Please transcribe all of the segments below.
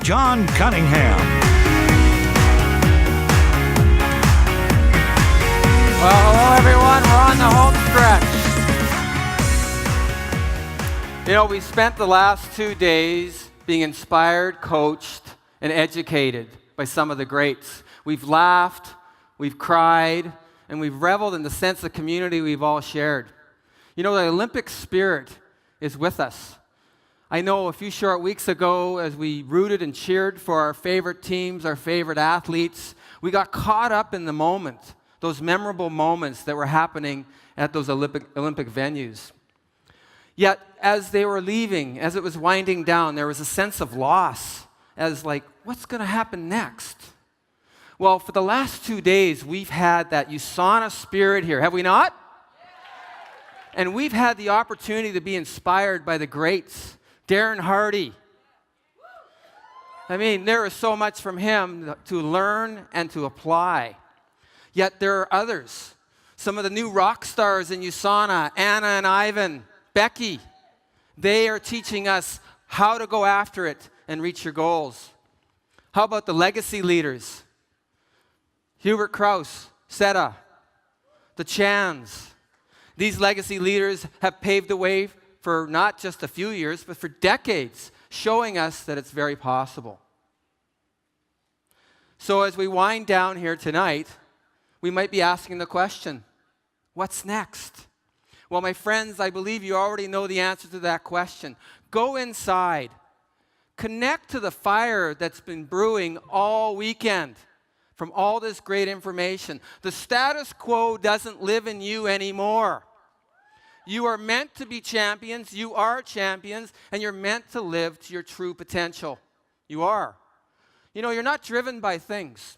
John Cunningham. Well, hello everyone, we're on the home stretch. You know, we spent the last 2 days being inspired, coached, and educated by some of the greats. We've laughed, we've cried, and we've reveled in the sense of community we've all shared. You know, the Olympic spirit is with us. I know a few short weeks ago, as we rooted and cheered for our favorite teams, our favorite athletes, we got caught up in the moment, those memorable moments that were happening at those Olympic venues. Yet, as they were leaving, as it was winding down, there was a sense of loss, as like, what's going to happen next? Well, for the last 2 days, we've had that USANA spirit here, have we not? And we've had the opportunity to be inspired by the greats. Darren Hardy. I mean, there is so much from him to learn and to apply. Yet there are others. Some of the new rock stars in USANA, Anna and Ivan, Becky, they are teaching us how to go after it and reach your goals. How about the legacy leaders? Hubert Kraus, Seta, the Chans. These legacy leaders have paved the way for not just a few years, but for decades, showing us that it's very possible. So as we wind down here tonight, we might be asking the question, what's next? Well, my friends, I believe you already know the answer to that question. Go inside. Connect to the fire that's been brewing all weekend from all this great information. The status quo doesn't live in you anymore. You are meant to be champions, you are champions, and you're meant to live to your true potential. You are. You know, you're not driven by things.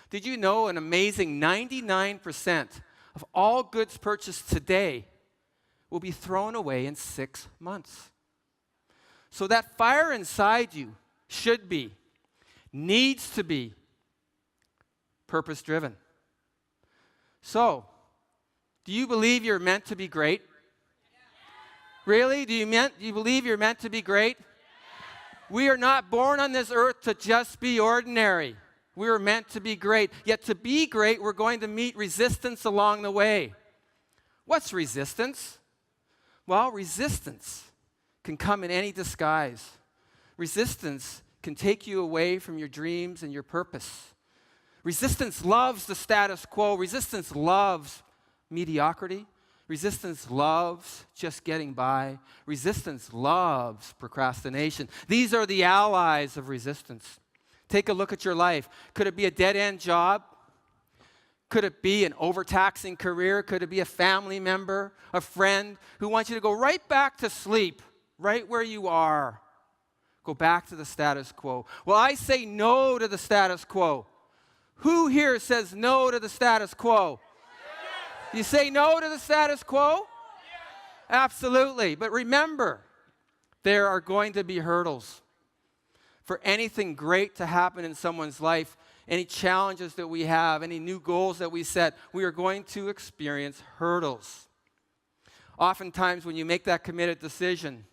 Did you know an amazing 99% of all goods purchased today will be thrown away in 6 months? So that fire inside you should be, needs to be, purpose-driven. So, do you believe you're meant to be great? Really? Do you believe you're meant to be great? We are not born on this earth to just be ordinary. We are meant to be great. Yet to be great, we're going to meet resistance along the way. What's resistance? Well, resistance can come in any disguise. Resistance can take you away from your dreams and your purpose. Resistance loves the status quo. Resistance loves mediocrity. Resistance loves just getting by. Resistance loves procrastination. These are the allies of resistance. Take a look at your life. Could it be a dead-end job? Could it be an overtaxing career? Could it be a family member, a friend who wants you to go right back to sleep, right where you are? Go back to the status quo. Well, I say no to the status quo. Who here says no to the status quo? You say no to the status quo? Absolutely. But remember, there are going to be hurdles. For anything great to happen in someone's life, any challenges that we have, any new goals that we set, we are going to experience hurdles. Oftentimes, when you make that committed decision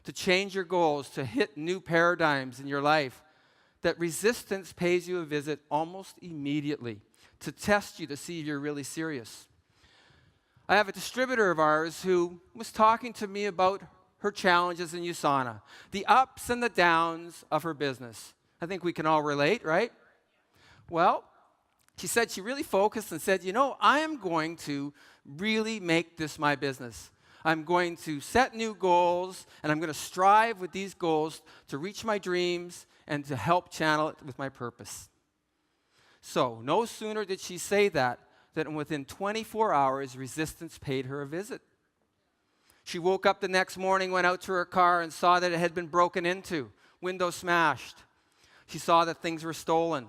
to change your goals, to hit new paradigms in your life, that resistance pays you a visit almost immediately to test you to see if you're really serious. I have a distributor of ours who was talking to me about her challenges in USANA, the ups and the downs of her business. I think we can all relate, right? Well, she said she really focused and said, you know, I am going to really make this my business. I'm going to set new goals, and I'm going to strive with these goals to reach my dreams and to help channel it with my purpose. So, no sooner did she say that than within 24 hours, resistance paid her a visit. She woke up the next morning, went out to her car, and saw that it had been broken into, window smashed. She saw that things were stolen.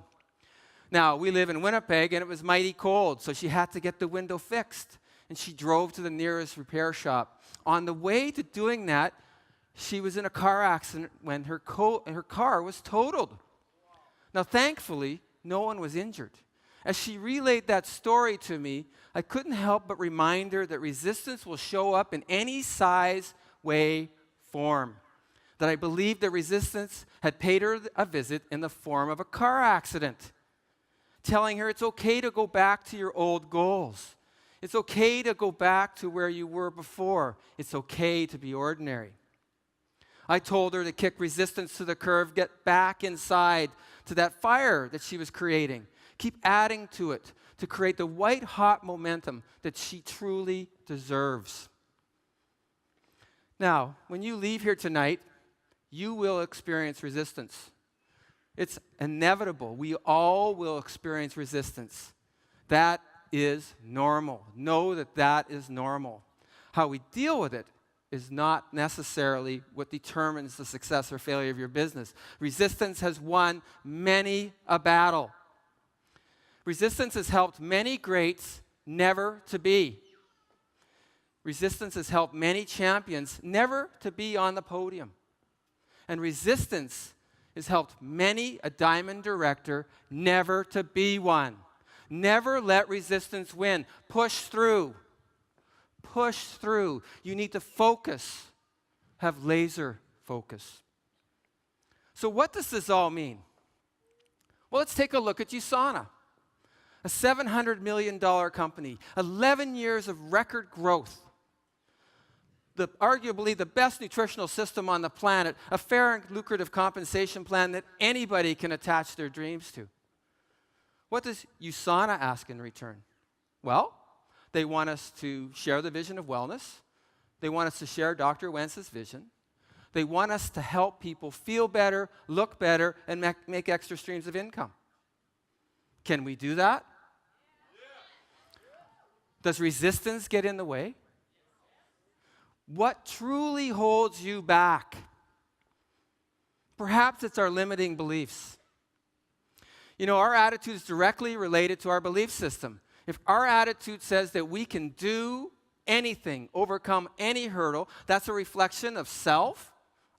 Now, we live in Winnipeg, and it was mighty cold, so she had to get the window fixed. And she drove to the nearest repair shop. On the way to doing that, she was in a car accident when her car was totaled. Now, thankfully, no one was injured. As she relayed that story to me, I couldn't help but remind her that resistance will show up in any size, way, form. that I believed the resistance had paid her a visit in the form of a car accident, telling her it's okay to go back to your old goals. It's okay to go back to where you were before. It's okay to be ordinary. I told her to kick resistance to the curve, get back inside to that fire that she was creating. Keep adding to it to create the white-hot momentum that she truly deserves. Now, when you leave here tonight, you will experience resistance. It's inevitable. We all will experience resistance. That is normal. Know that that is normal. How we deal with it is not necessarily what determines the success or failure of your business. Resistance has won many a battle. Resistance has helped many greats never to be. Resistance has helped many champions never to be on the podium. And resistance has helped many a diamond director never to be one. Never let resistance win. Push through. Push through. You need to focus. Have laser focus. So what does this all mean? Well, let's take a look at USANA. A $700 million company, 11 years of record growth. Arguably the best nutritional system on the planet, a fair and lucrative compensation plan that anybody can attach their dreams to. What does USANA ask in return? Well, they want us to share the vision of wellness. They want us to share Dr. Wentz's vision. They want us to help people feel better, look better, and make extra streams of income. Can we do that? Does resistance get in the way? What truly holds you back? Perhaps it's our limiting beliefs. You know, our attitude is directly related to our belief system. If our attitude says that we can do anything, overcome any hurdle, that's a reflection of self,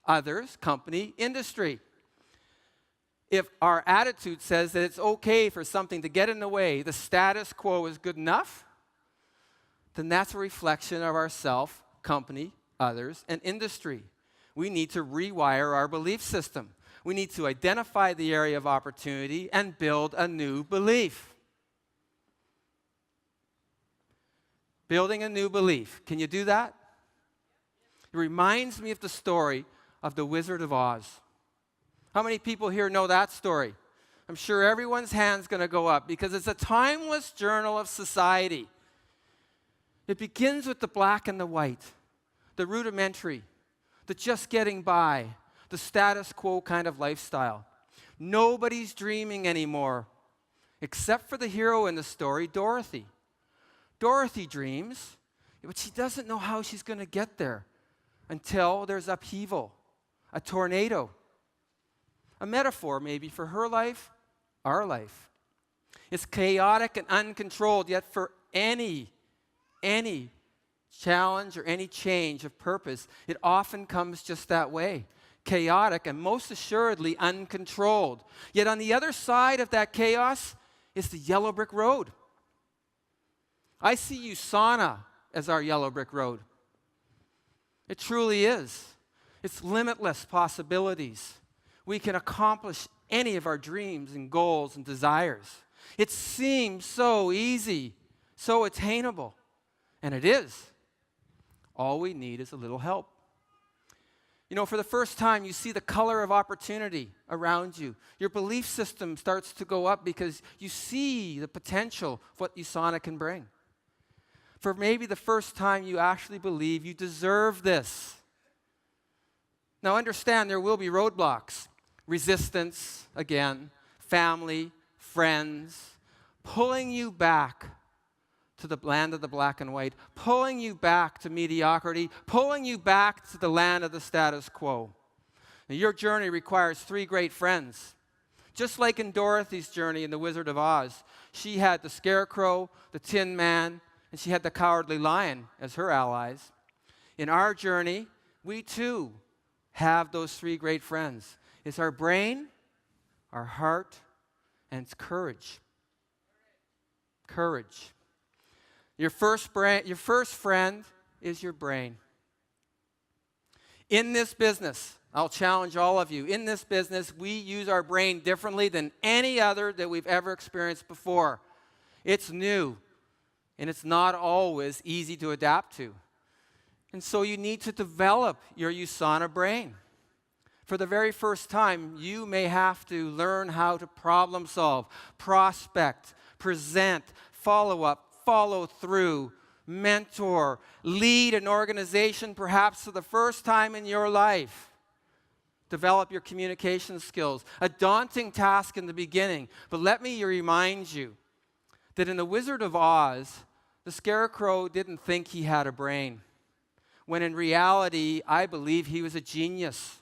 others, company, industry. If our attitude says that it's okay for something to get in the way, the status quo is good enough, then that's a reflection of our self, company, others, and industry. We need to rewire our belief system. We need to identify the area of opportunity and build a new belief. Building a new belief. Can you do that? It reminds me of the story of the Wizard of Oz. How many people here know that story? I'm sure everyone's hand's going to go up because it's a timeless journal of society. It begins with the black and the white, the rudimentary, the just getting by, the status quo kind of lifestyle. Nobody's dreaming anymore, except for the hero in the story, Dorothy. Dorothy dreams, but she doesn't know how she's going to get there until there's upheaval, a tornado. A metaphor maybe for her life, our life. It's chaotic and uncontrolled, yet for any challenge or any change of purpose, it often comes just that way. Chaotic and most assuredly uncontrolled. Yet on the other side of that chaos is the yellow brick road. I see USANA as our yellow brick road. It truly is. It's limitless possibilities. We can accomplish any of our dreams and goals and desires. It seems so easy, so attainable. And it is. All we need is a little help. You know, for the first time, you see the color of opportunity around you. Your belief system starts to go up because you see the potential of what USANA can bring. For maybe the first time, you actually believe you deserve this. Now, understand there will be roadblocks. Resistance, again, family, friends, pulling you back to the land of the black and white, pulling you back to mediocrity, pulling you back to the land of the status quo. Now, your journey requires 3 great friends. Just like in Dorothy's journey in The Wizard of Oz, she had the Scarecrow, the Tin Man, and she had the Cowardly Lion as her allies. In our journey, we too have those 3 great friends. It's our brain, our heart, and it's courage. Courage. Your first friend is your brain. In this business, I'll challenge all of you. In this business, we use our brain differently than any other that we've ever experienced before. It's new, and it's not always easy to adapt to. And so you need to develop your USANA brain. For the very first time, you may have to learn how to problem solve, prospect, present, follow up, follow through, mentor, lead an organization perhaps for the first time in your life. Develop your communication skills. A daunting task in the beginning, but let me remind you that in The Wizard of Oz, the Scarecrow didn't think he had a brain, when in reality, I believe he was a genius.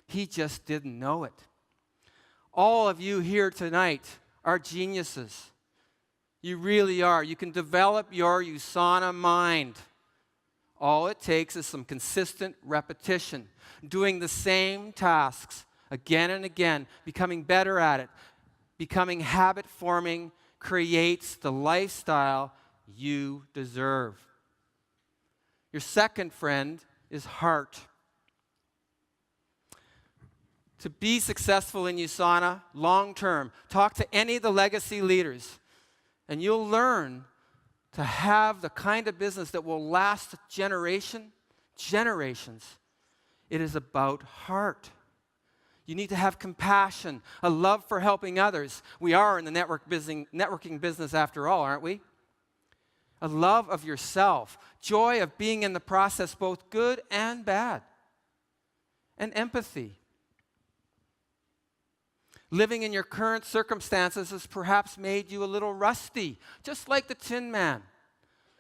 He just didn't know it. All of you here tonight are geniuses. You really are. You can develop your USANA mind. All it takes is some consistent repetition, doing the same tasks again and again, becoming better at it, becoming habit-forming, creates the lifestyle you deserve. Your second friend is heart. To be successful in USANA long-term, talk to any of the legacy leaders, and you'll learn to have the kind of business that will last generations. It is about heart. You need to have compassion, a love for helping others. We are in the networking business after all, aren't we? A love of yourself, joy of being in the process, both good and bad, and empathy. Living in your current circumstances has perhaps made you a little rusty, just like the Tin Man.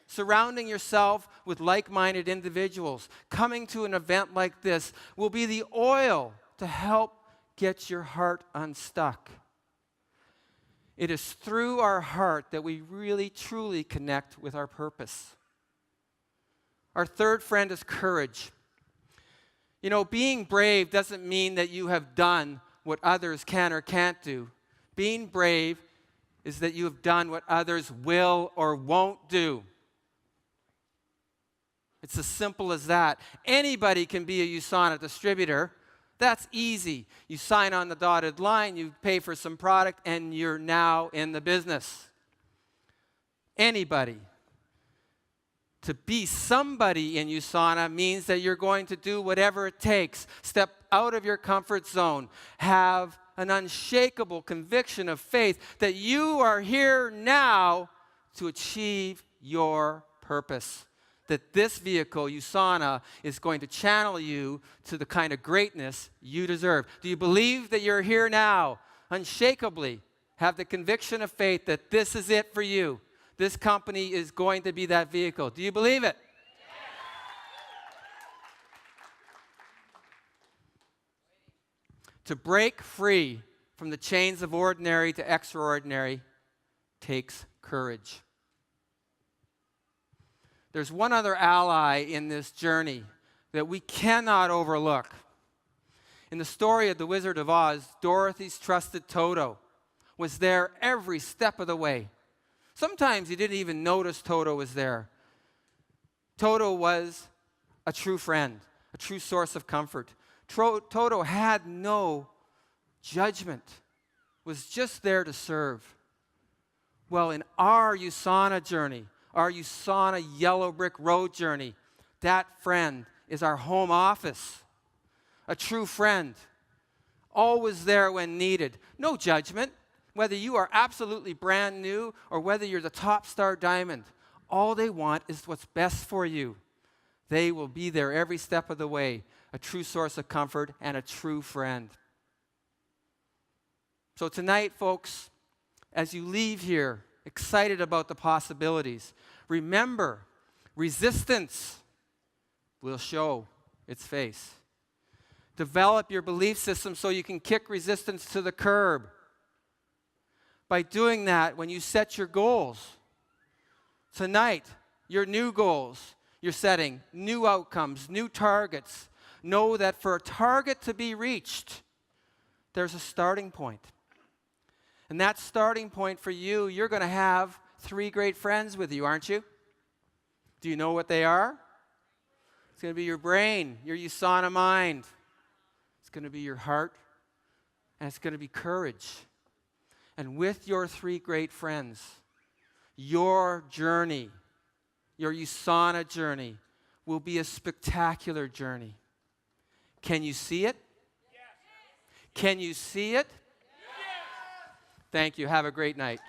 Surrounding yourself with like-minded individuals, coming to an event like this will be the oil to help get your heart unstuck. It is through our heart that we really, truly connect with our purpose. Our third friend is courage. You know, being brave doesn't mean that you have done what others can or can't do. Being brave is that you have done what others will or won't do. It's as simple as that. Anybody can be a USANA distributor. That's easy. You sign on the dotted line, you pay for some product, and you're now in the business. Anybody. To be somebody in USANA means that you're going to do whatever it takes. Step out of your comfort zone. Have an unshakable conviction of faith that you are here now to achieve your purpose. That this vehicle, USANA, is going to channel you to the kind of greatness you deserve. Do you believe that you're here now? Unshakably have the conviction of faith that this is it for you. This company is going to be that vehicle. Do you believe it? To break free from the chains of ordinary to extraordinary takes courage. There's one other ally in this journey that we cannot overlook. In the story of The Wizard of Oz, Dorothy's trusted Toto was there every step of the way. Sometimes you didn't even notice Toto was there. Toto was a true friend, a true source of comfort. Toto had no judgment, was just there to serve. Well, in our USANA journey, our USANA Yellow Brick Road journey, that friend is our home office. A true friend, always there when needed. No judgment. Whether you are absolutely brand new or whether you're the top star diamond, all they want is what's best for you. They will be there every step of the way, a true source of comfort and a true friend. So tonight, folks, as you leave here excited about the possibilities, remember, resistance will show its face. Develop your belief system so you can kick resistance to the curb. By doing that, when you set your goals, tonight, your new goals, you're setting new outcomes, new targets. Know that for a target to be reached, there's a starting point. And that starting point for you, you're going to have 3 great friends with you, aren't you? Do you know what they are? It's going to be your brain, your USANA mind. It's going to be your heart, and it's going to be courage. And with your three great friends, your journey, your USANA journey, will be a spectacular journey. Can you see it? Yes. Can you see it? Yes. Thank you. Have a great night.